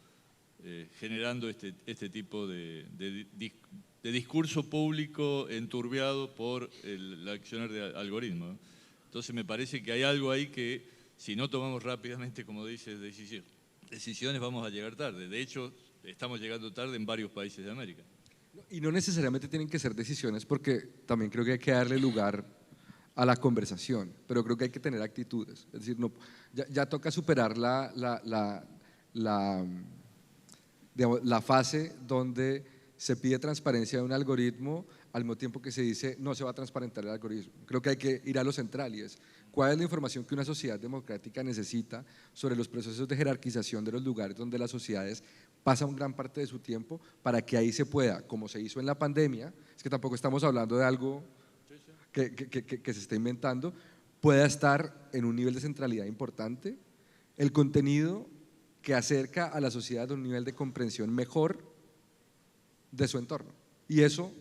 generando este tipo de discurso público enturbiado por el accionar de algoritmos. Entonces me parece que hay algo ahí que si no tomamos rápidamente, como dice, decisiones, vamos a llegar tarde. De hecho, estamos llegando tarde en varios países de América. Y no necesariamente tienen que ser decisiones, porque también creo que hay que darle lugar a la conversación, pero creo que hay que tener actitudes. Es decir, no, ya toca superar digamos, la fase donde se pide transparencia de un algoritmo al mismo tiempo que se dice no se va a transparentar el algoritmo. Creo que hay que ir a lo central y es cuál es la información que una sociedad democrática necesita sobre los procesos de jerarquización de los lugares donde las sociedades pasan gran parte de su tiempo, para que ahí se pueda, como se hizo en la pandemia, es que tampoco estamos hablando de algo que se está inventando, pueda estar en un nivel de centralidad importante, el contenido que acerca a la sociedad a un nivel de comprensión mejor de su entorno. Y eso,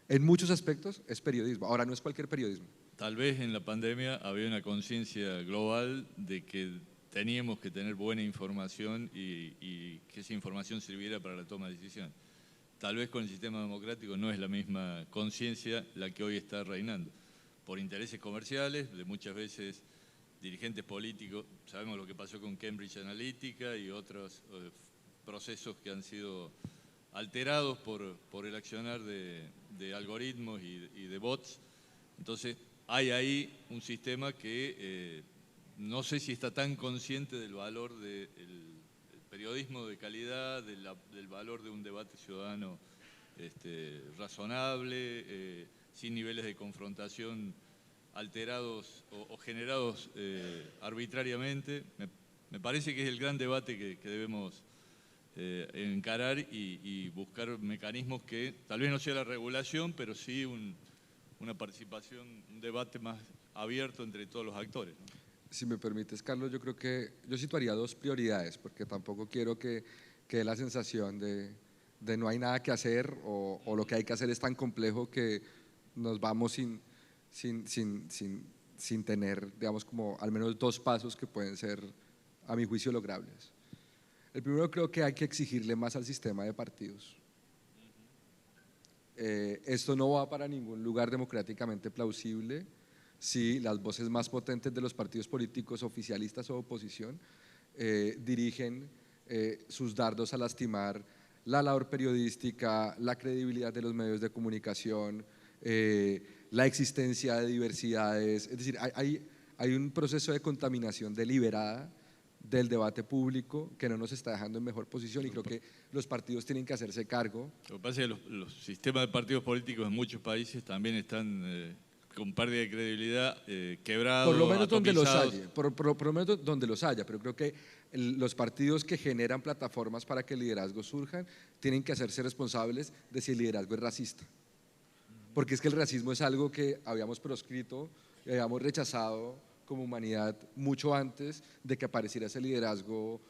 en muchos aspectos, es periodismo. Ahora, no es cualquier periodismo. Tal vez en la pandemia había una conciencia global de que teníamos que tener buena información y que esa información sirviera para la toma de decisiones. Tal vez con el sistema democrático no es la misma conciencia la que hoy está reinando. Por intereses comerciales, de muchas veces dirigentes políticos, sabemos lo que pasó con Cambridge Analytica y otros procesos que han sido alterados por el accionar de algoritmos y de bots. Entonces, hay ahí un sistema que no sé si está tan consciente del valor del periodismo de calidad, del valor de un debate ciudadano razonable, sin niveles de confrontación alterados o generados arbitrariamente. Me parece que es el gran debate que debemos encarar y buscar mecanismos que tal vez no sea la regulación, pero sí una participación, un debate más abierto entre todos los actores, ¿no? Si me permites, Carlos, yo creo que yo situaría dos prioridades, porque tampoco quiero que dé la sensación de no hay nada que hacer o lo que hay que hacer es tan complejo que nos vamos sin tener, digamos, como al menos dos pasos que pueden ser, a mi juicio, logrables. El primero, creo que hay que exigirle más al sistema de partidos. Esto no va para ningún lugar democráticamente plausible si las voces más potentes de los partidos políticos, oficialistas o oposición, dirigen sus dardos a lastimar la labor periodística, la credibilidad de los medios de comunicación, la existencia de diversidades. Es decir, hay un proceso de contaminación deliberada del debate público que no nos está dejando en mejor posición, y creo que los partidos tienen que hacerse cargo. Lo que pasa es que los sistemas de partidos políticos en muchos países también están con pérdida de credibilidad, quebrados, por lo menos donde los atomizados. haya, por lo menos donde los haya, pero creo que los partidos que generan plataformas para que el liderazgo surjan tienen que hacerse responsables de si el liderazgo es racista, porque es que el racismo es algo que habíamos proscrito y habíamos rechazado como humanidad mucho antes de que apareciera ese liderazgo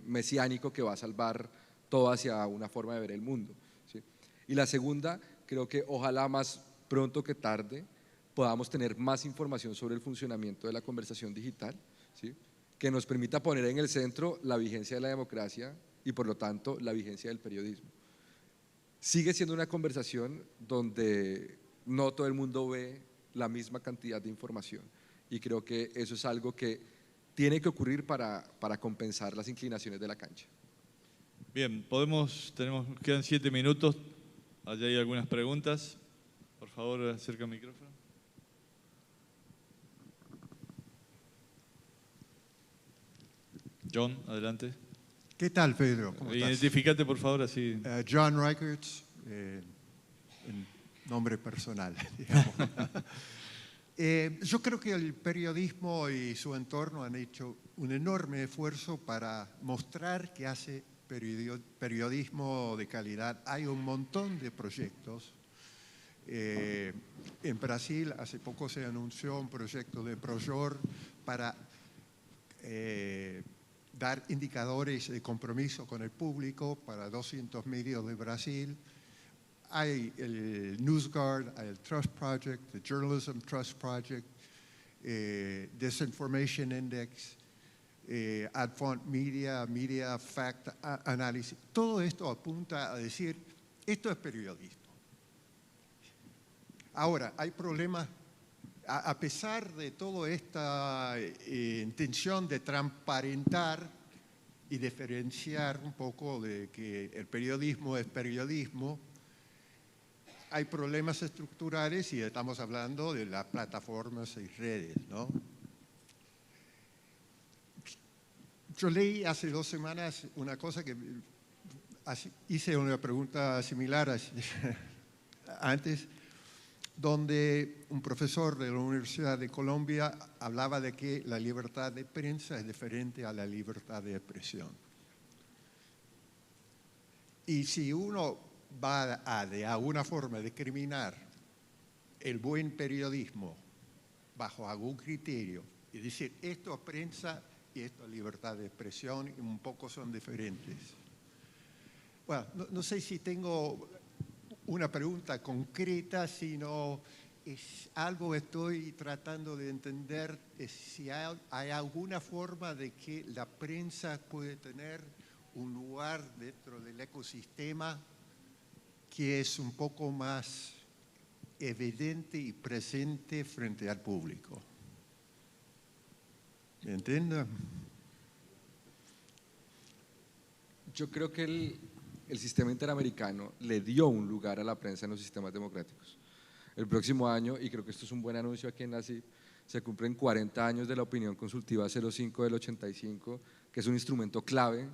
mesiánico que va a salvar todo hacia una forma de ver el mundo, ¿sí? Y la segunda, creo que ojalá más pronto que tarde podamos tener más información sobre el funcionamiento de la conversación digital, ¿sí? Que nos permita poner en el centro la vigencia de la democracia y por lo tanto la vigencia del periodismo. Sigue siendo una conversación donde no todo el mundo ve la misma cantidad de información, y creo que eso es algo que tiene que ocurrir para compensar las inclinaciones de la cancha. Bien, quedan 7 minutos, allá hay algunas preguntas. Por favor, acerca el micrófono. John, adelante. ¿Qué tal, Pedro? ¿Cómo estás? Identifícate, por favor, así. John Reichertz, en nombre personal, digamos. Yo creo que el periodismo y su entorno han hecho un enorme esfuerzo para mostrar que hace periodismo de calidad. Hay un montón de proyectos. En Brasil hace poco se anunció un proyecto de Projor para dar indicadores de compromiso con el público para 200 medios de Brasil. Hay el NewsGuard, hay el Trust Project, el Journalism Trust Project, Disinformation Index, Adfont Media, Media Fact Analysis. Todo esto apunta a decir, esto es periodismo. Ahora, hay problemas a pesar de toda esta intención de transparentar y diferenciar un poco de que el periodismo es periodismo, hay problemas estructurales y estamos hablando de las plataformas y redes, ¿no? Yo leí hace 2 semanas una cosa que hice una pregunta similar antes, donde un profesor de la Universidad de Colombia hablaba de que la libertad de prensa es diferente a la libertad de expresión. Y si uno va a de alguna forma discriminar el buen periodismo bajo algún criterio y decir esto es prensa y esto es libertad de expresión y un poco son diferentes. Bueno, no sé si tengo una pregunta concreta, sino es algo que estoy tratando de entender, si hay alguna forma de que la prensa puede tener un lugar dentro del ecosistema que es un poco más evidente y presente frente al público. ¿Me entienden? Yo creo que el sistema interamericano le dio un lugar a la prensa en los sistemas democráticos. El próximo año, y creo que esto es un buen anuncio aquí en la CIP, se cumplen 40 años de la opinión consultiva 05 del 85, que es un instrumento clave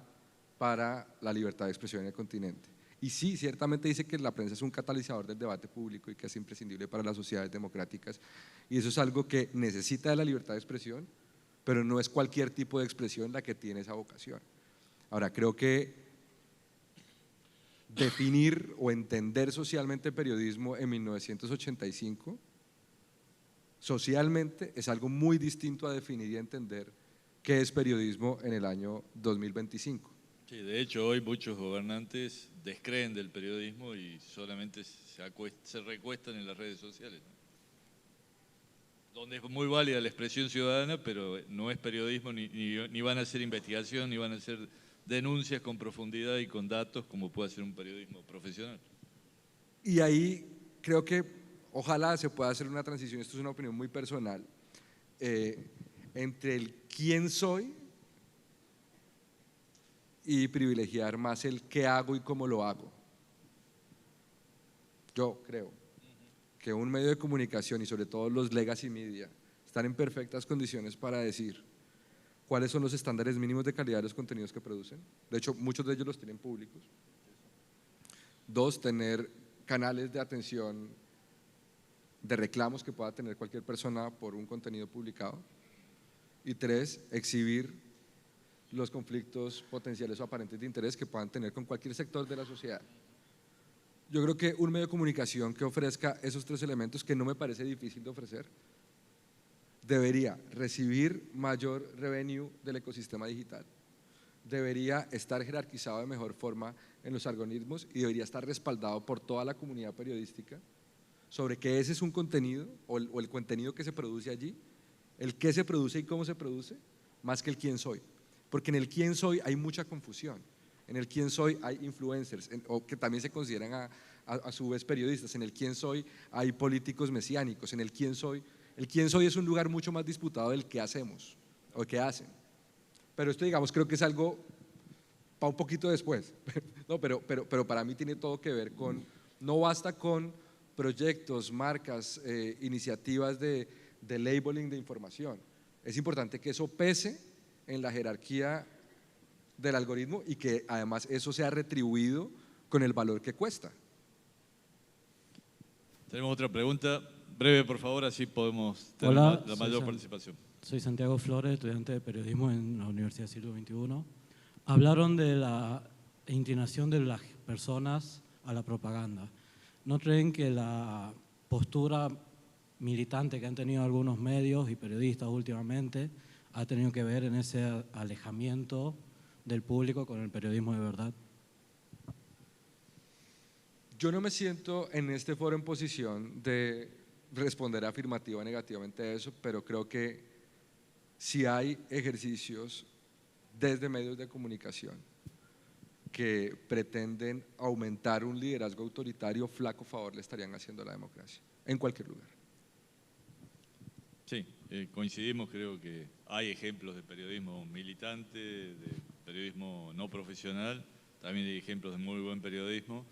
para la libertad de expresión en el continente. Y sí, ciertamente dice que la prensa es un catalizador del debate público y que es imprescindible para las sociedades democráticas, y eso es algo que necesita de la libertad de expresión, pero no es cualquier tipo de expresión la que tiene esa vocación. Ahora, creo que definir o entender socialmente periodismo en 1985, socialmente es algo muy distinto a definir y entender qué es periodismo en el año 2025. Sí, de hecho hoy muchos gobernantes descreen del periodismo y solamente se recuestan en las redes sociales, ¿no? Donde es muy válida la expresión ciudadana, pero no es periodismo, ni van a hacer investigación, ni van a hacer denuncias con profundidad y con datos como puede hacer un periodismo profesional. Y ahí creo que ojalá se pueda hacer una transición, esto es una opinión muy personal, entre el quién soy y privilegiar más el qué hago y cómo lo hago. Yo creo que un medio de comunicación y sobre todo los legacy media están en perfectas condiciones para decir cuáles son los estándares mínimos de calidad de los contenidos que producen. De hecho, muchos de ellos los tienen públicos. 2, tener canales de atención de reclamos que pueda tener cualquier persona por un contenido publicado. Y 3, exhibir los conflictos potenciales o aparentes de interés que puedan tener con cualquier sector de la sociedad. Yo creo que un medio de comunicación que ofrezca esos 3 elementos, que no me parece difícil de ofrecer, debería recibir mayor revenue del ecosistema digital, debería estar jerarquizado de mejor forma en los algoritmos y debería estar respaldado por toda la comunidad periodística sobre que ese es un contenido o el contenido que se produce allí, el qué se produce y cómo se produce, más que el quién soy. Porque en el quién soy hay mucha confusión. En el quién soy hay influencers, o que también se consideran a su vez periodistas. En el quién soy hay políticos mesiánicos. En el quién soy es un lugar mucho más disputado del que hacemos o que hacen. Pero esto, digamos, creo que es algo para un poquito después. No, pero para mí tiene todo que ver con, no basta con proyectos, marcas, iniciativas de labeling de información. Es importante que eso pese en la jerarquía del algoritmo y que además eso sea retribuido con el valor que cuesta. Tenemos otra pregunta, breve por favor, así podemos tener la mayor participación. Soy Santiago Flores, estudiante de periodismo en la Universidad del Siglo XXI. Hablaron de la inclinación de las personas a la propaganda. ¿No creen que la postura militante que han tenido algunos medios y periodistas últimamente ha tenido que ver en ese alejamiento del público con el periodismo de verdad? Yo no me siento en este foro en posición de responder afirmativa o negativamente a eso, pero creo que si hay ejercicios desde medios de comunicación que pretenden aumentar un liderazgo autoritario, flaco favor le estarían haciendo a la democracia, en cualquier lugar. Sí, coincidimos, creo que hay ejemplos de periodismo militante, de periodismo no profesional, también hay ejemplos de muy buen periodismo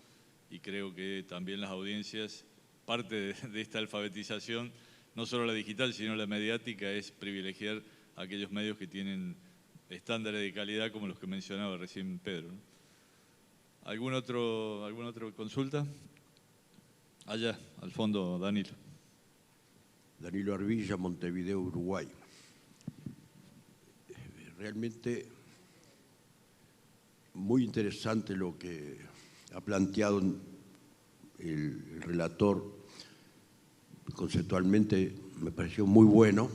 y creo que también las audiencias, parte de esta alfabetización, no solo la digital, sino la mediática, es privilegiar a aquellos medios que tienen estándares de calidad como los que mencionaba recién Pedro, ¿no? ¿Alguna otra consulta? Allá, al fondo, Danilo. Danilo Arvilla, Montevideo, Uruguay. Realmente muy interesante lo que ha planteado el relator. Conceptualmente me pareció muy bueno,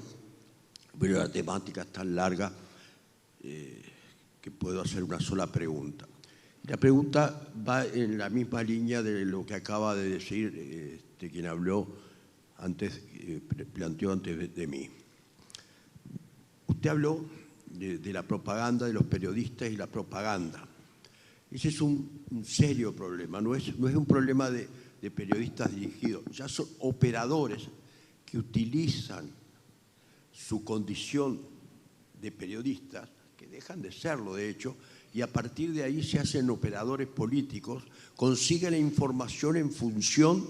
pero la temática es tan larga que puedo hacer una sola pregunta. La pregunta va en la misma línea de lo que acaba de decir quien habló antes, planteó antes de mí. Usted habló de la propaganda, de los periodistas y la propaganda. Ese es un serio problema, no es un problema de periodistas dirigidos, ya son operadores que utilizan su condición de periodistas, que dejan de serlo de hecho, y a partir de ahí se hacen operadores políticos, consiguen la información en función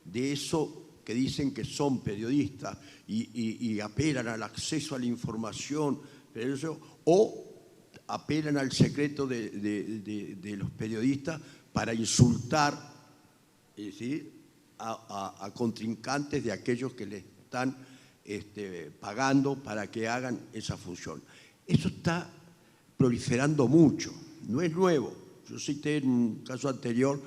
de eso que dicen que son periodistas y apelan al acceso a la información, o apelan al secreto de los periodistas para insultar, es decir, a contrincantes de aquellos que le están pagando para que hagan esa función. Eso está proliferando mucho, no es nuevo. Yo cité en un caso anterior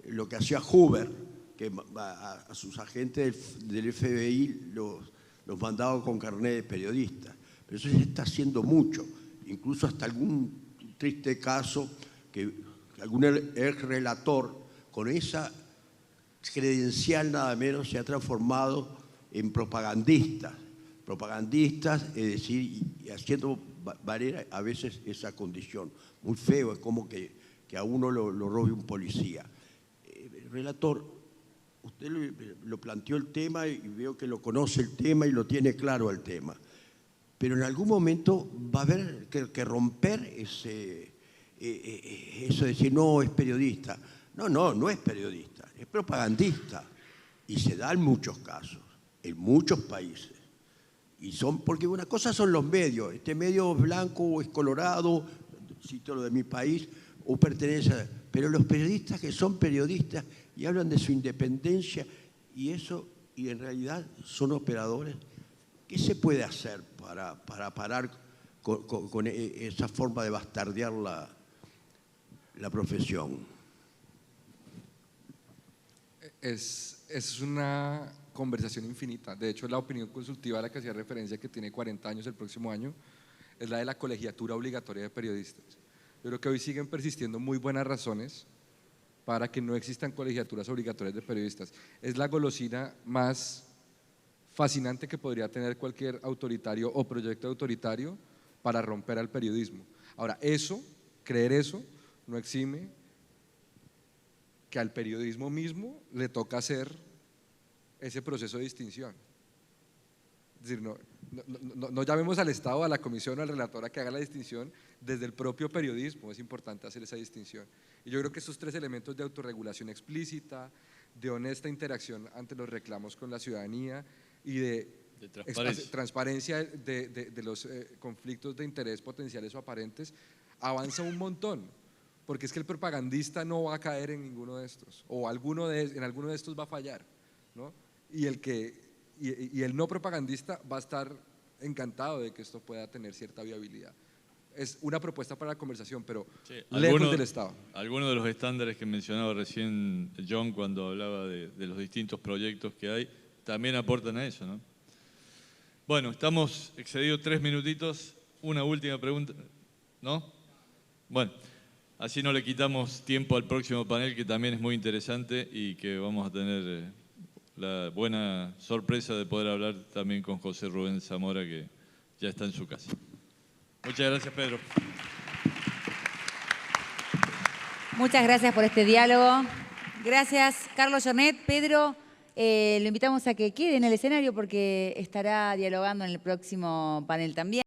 lo que hacía Hoover, que a sus agentes del FBI los mandaba con carnet de periodista. Pero eso se está haciendo mucho, incluso hasta algún triste caso que algún ex relator con esa credencial nada menos se ha transformado en propagandistas, es decir, y haciendo valer a veces esa condición. Muy feo, es como que a uno lo robe un policía. Relator, usted lo planteó el tema y veo que lo conoce el tema y lo tiene claro el tema. Pero en algún momento va a haber que romper eso de decir, no, es periodista. No es periodista, es propagandista. Y se da en muchos casos, en muchos países. Porque una cosa son los medios, este medio es blanco o es colorado, cito lo de mi país, o pertenece a... Pero los periodistas que son periodistas y hablan de su independencia y en realidad son operadores, ¿qué se puede hacer para parar con esa forma de bastardear la profesión? Es una conversación infinita. De hecho, la opinión consultiva a la que hacía referencia, que tiene 40 años el próximo año, es la de la colegiatura obligatoria de periodistas. Yo creo que hoy siguen persistiendo muy buenas razones para que no existan colegiaturas obligatorias de periodistas. Es la golosina más fascinante que podría tener cualquier autoritario o proyecto autoritario para romper al periodismo. Ahora, creer eso, no exime que al periodismo mismo le toca hacer ese proceso de distinción. Es decir, no llamemos al Estado, a la comisión o al relator a que haga la distinción desde el propio periodismo. Es importante hacer esa distinción. Y yo creo que estos tres elementos de autorregulación explícita, de honesta interacción ante los reclamos con la ciudadanía y de transparencia de los conflictos de interés potenciales o aparentes, avanza un montón. Porque es que el propagandista no va a caer en ninguno de estos, o en alguno de estos va a fallar, ¿no? Y el no propagandista va a estar encantado de que esto pueda tener cierta viabilidad. Es una propuesta para la conversación, pero sí, lejos del Estado. Algunos de los estándares que mencionaba recién John cuando hablaba de los distintos proyectos que hay, también aportan a eso, ¿no? Bueno, estamos excedidos 3 minutitos. Una última pregunta, ¿no? Bueno, así no le quitamos tiempo al próximo panel, que también es muy interesante y que vamos a tener la buena sorpresa de poder hablar también con José Rubén Zamora, que ya está en su casa. Muchas gracias, Pedro. Muchas gracias por este diálogo. Gracias, Carlos Jornet, Pedro Lo invitamos a que quede en el escenario porque estará dialogando en el próximo panel también.